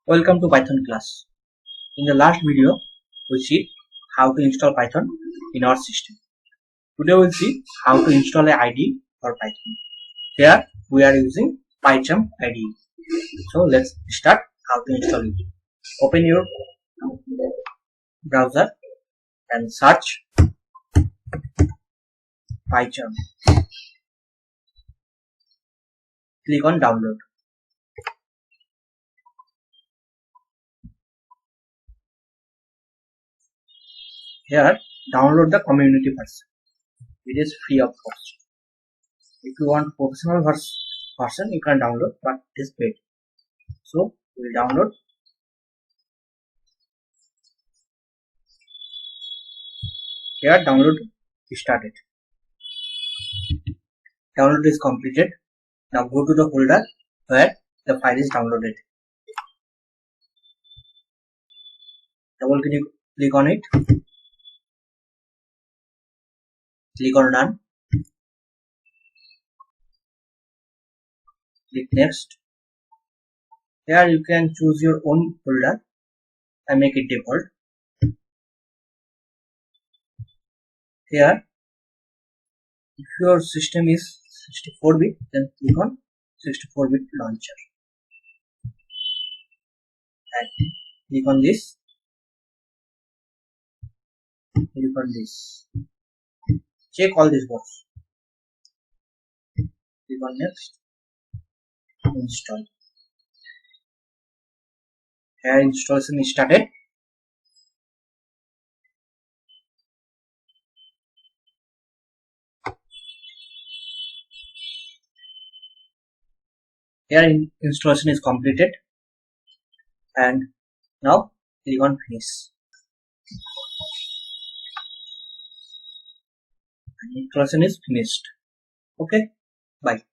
Welcome to Python class. In the last video, we see how to install Python in our system. Today we'll see how to install an IDE for Python. Here we are using Pycharm IDE. So let's start how to install it. Open your browser and search Pycharm. Click on download. Here, download the community version. It is free of cost. If you want professional version, you can download, but it is paid. So, we will download. Here, download started. Download is completed. Now go to the folder where the file is downloaded. Double click on it. Click on Run. Click Next. Here you can choose your own folder and make it default. Here, if your system is 64-bit, then click on 64-bit launcher. And click on this. Click on this. Check all these boxes. Click on Next. Install. Here installation is started. Here installation is completed, and now click on Finish. And installation is finished. Okay, bye.